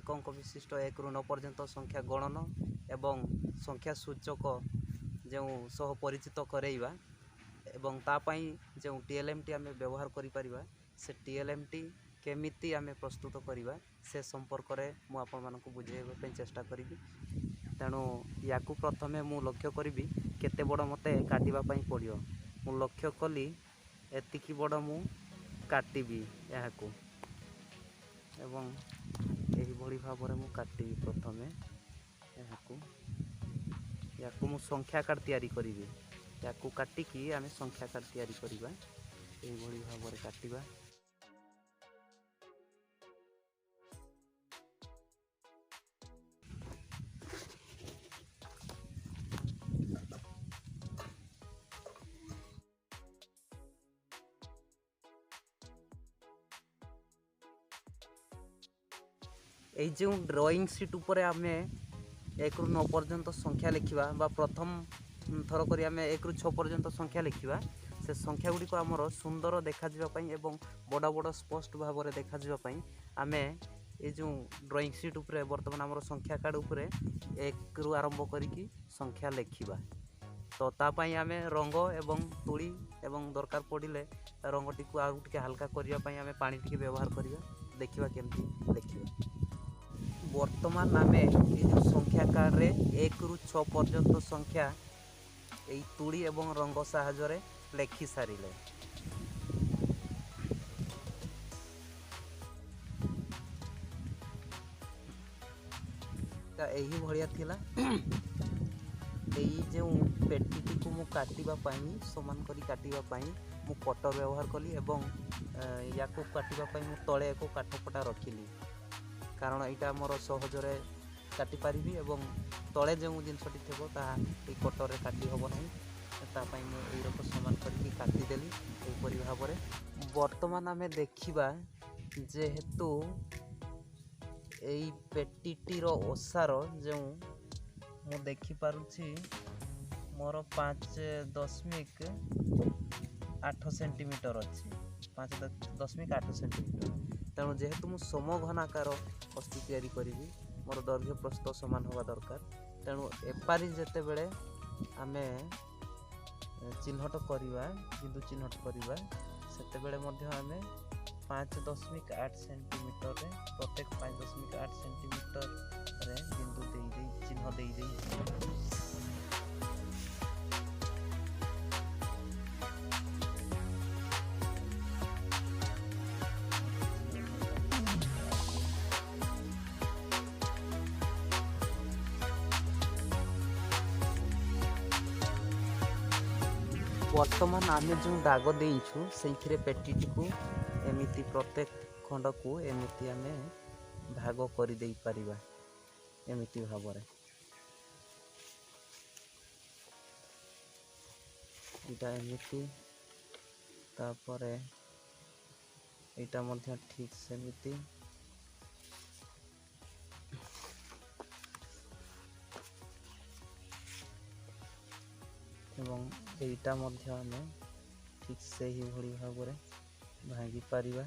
एकंक विशिष्ट 1 ରୁ 9 पर्यंत संख्या गणन एवं संख्या सूचक जो सह परिचित करेइबा एवं तापाई जो टीएलएम टी आमे व्यवहार करि परिबा से टीएलएम टी केमिति आमे प्रस्तुत करिबा से संपर्क रे मु आपन मानकु बुझेइबा पे चेष्टा करिबि। तेणु याकु प्रथमे मु लक्ष्य करिबि केते बड़ मते काटिबा पई पड़ियो। मु लक्ष्य कली एतिकी बड़ मु काटिबि याकु एवं एही भली भाबरे मु काटिबि। प्रथमे याकु मु संख्या कार्ड तयारी करिबि। याकु काटिकी आमे संख्या कार्ड तयारी करिबा। एही भली भाबरे काटिबा। এই যে ड्राइंग सीट उपरे आमे 1 ରୁ 9 पर्यंत संख्या लिखिबा बा प्रथम थर करी आमे 1 ରୁ 6 पर्यंत संख्या लिखिबा से संख्या गुडी को हमर सुंदर देखा जिबा पई एवं बड़ा बड़ा स्पष्ट भाबरे देखा जिबा पई आमे ए जो ड्राइंग सीट उपरे वर्तमान हमर संख्या कार्ड उपरे 1 ରୁ आरंभ करी की संख्या लिखिबा। तो ता पई आमे रंग एवं तुली एवं दरकार पड़िले रंग टिकु आउ टिके हल्का करिया पई आमे पानी टिके व्यवहार करिबा। देखिबा केमती लिखिबा। वर्तमान आमे जो संख्या कार्ड रे 1 ରୁ 6 पर्यंत संख्या एई तुड़ी एवं रंग साहाय्य लेखि सारिले। एही भलिया थिला एई जो पेटी को मु काटिबा पई समान करी काटिबा पई मु कटर व्यवहार कली एवं याकु काटिबा पई मु तळे को काठपटा रखिली कारण एटा मोर सहजरे काटि पारिबी एवं तळे जो जिनसटी थेबो ता ए कटर रे काटि होबो नै ता पई मु एई रको समान करके काटि देली। एई परि भाबरे वर्तमान आमे देखिबा जेहेतु एई पेटीटी रो ओसार जो मु देखि पारुछि मोर 5.8 सेंटीमीटर अछि 5.8 सेंटीमीटर। तेणु जेहेतु मु समघनाकार वस्तु तैयारी करी मोर दैर्घ्य प्रस्थ समान होगा दरकार। तेणु एपारी जेते बेले आमे चिन्हट करिवा बिंदु चिन्हट करिवा सेते बेले मध्य आमे 5.8 सेंटीमीटर रे प्रत्येक 5.8 सेंटीमीटर रे बिंदु देई देई चिन्ह देई देई वर्तमान आमे जो दाग देइछु सेइथिरे पेटीटी को एमिति प्रत्येक खंड को एमिति आमे भाग करि देई परिबा एमिति भाबरे। इटा एमिति तापरे इटा मध्य ठीक सेमिति एवं एटा मध्य आमे ठीक से ही भली भाबरे भागी पारिबा।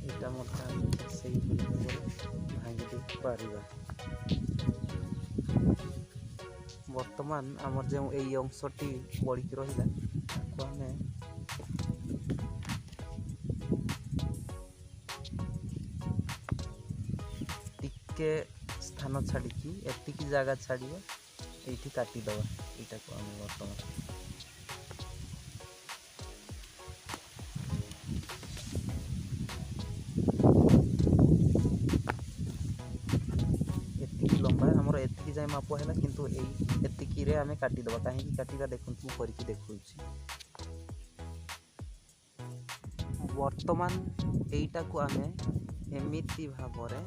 एटा मध्य आमे ठीक से ही भली भाबरे भागी दे पारिबा। वर्तमान आमर जो यही अंशटी बढ़ी रहा आमे टिके स्थान छाड़ी एतिकी जगह छाड़िए ये काटिदबा यहाँ को आम वर्तमान लंबा आमर एतिकी जाए माप है किंतु एतिकी रे आमे काटिदबा कहीं काटिबा देखु मु करके देखुछि। वर्तमान एटा को आमे एमिति भाबरे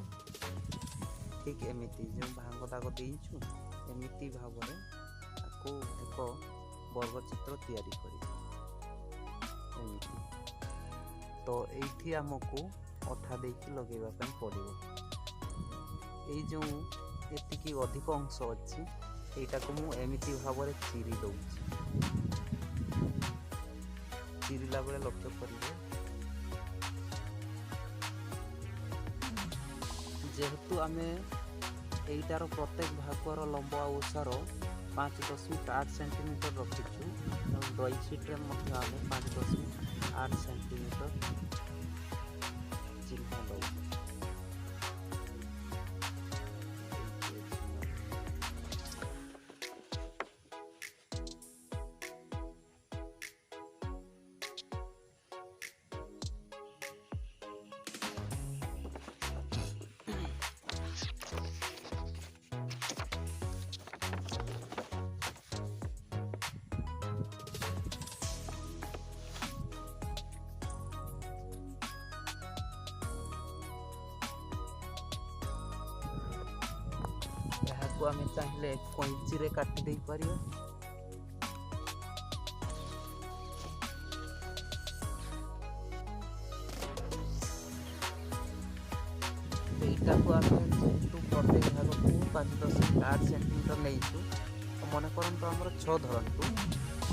ठीक एमिति जो भांग दाग देइछु एमिति भाबरे ताको एक वर्ग चित्र तैयारी करी एमिति तो ये आमको अठा देकी लगेगा पड़ो। जो एतिकी अधिक अंश अच्छी यटा को मुझे भाव में चिरी दूसरी चिरीला बेले लक्ष्य करेंगे जेहेतु आम यटार प्रत्येक भागर लंब ओसार 5.8 सेंटीमीटर रखीचु ड्रॉइंग शीट्रे आम 5.8 सेंटीमीटर चिन्ह दौ। आम चाहिए कैंची रे काटी दे पारिबा। एटा को आम जेहेतु प्रत्येक भाग को 5.8 सेंटीमीटर नहीं मन करंतु आमर 6 धरतु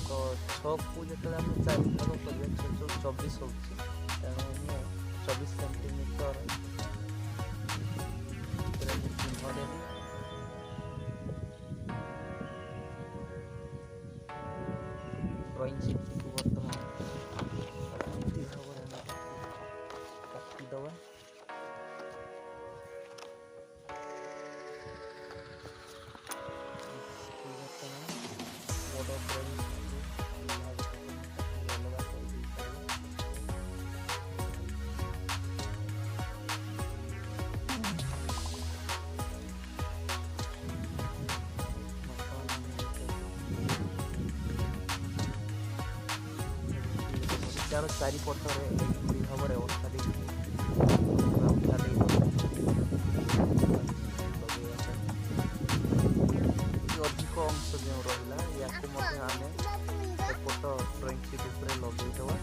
तो 6 को जो आम 4 भाग करें 24 हो 24 सेंटीमीटर ड्रॉइंग शीट को बर्तमान भाव काटिदेवा। बड़ ड्रॉइंग चार चारिपटरे एपरी भाव में अवस्था अधिक अंश जो रहा या आम एपट ड्रॉइंग शीट उपर लगेदेवा।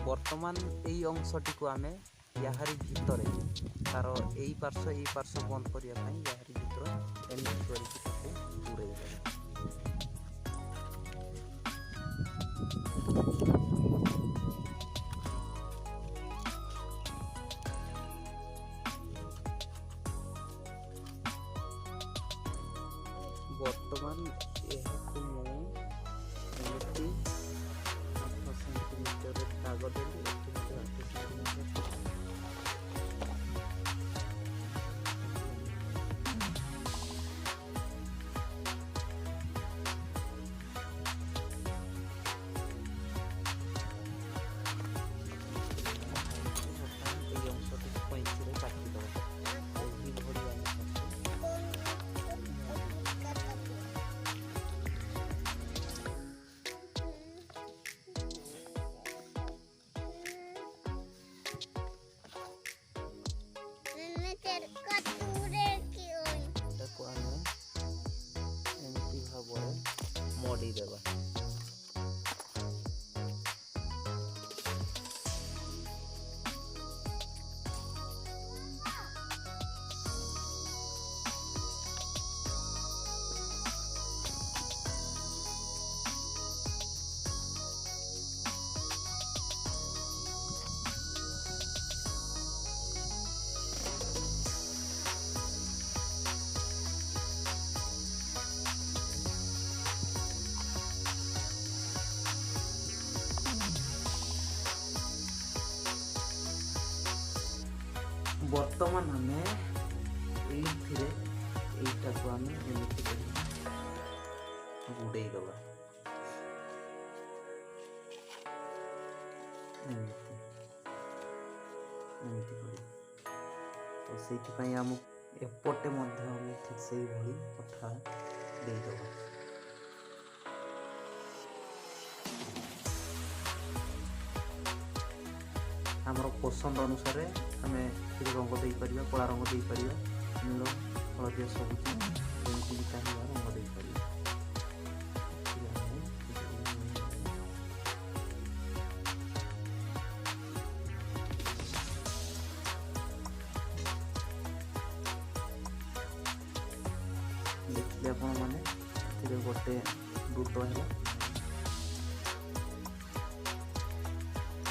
बर्तमान यही अंशटी को आम याहारी भितर तार यही पार्श्व बंद करने याहारी भितर एमती करके पूरे बर्तमान ଆମେ ଏମିତି କରି ଗୁଡ଼େଇ ଦେବା। ଏମିତି ଏମିତି କରି ତ ସେଇଥିପାଇଁ ଆମକୁ ଏପଟେ ମଧ୍ୟ ଆମେ ଠିକ୍ ସେଇଭଳି ଅଠା ଦେଇଦେବା। ଆମର ପସନ୍ଦ ଅନୁସାରେ ଆମେ ଏଥିରେ ରଙ୍ଗ ଦେଇପାରିବା, କଳା ରଙ୍ଗ ଦେଇପାରିବା, ନୀଳ, ହଳଦିଆ, ସବୁଜ ଯେମିତି ବି ଚାହିଁବା ରଙ୍ଗ ଦେଇପାରିବା। ଦେଖିଲେ ଆପଣମାନେ ଏଥିରେ ଗୋଟେ ବୁଟ ହେଲା।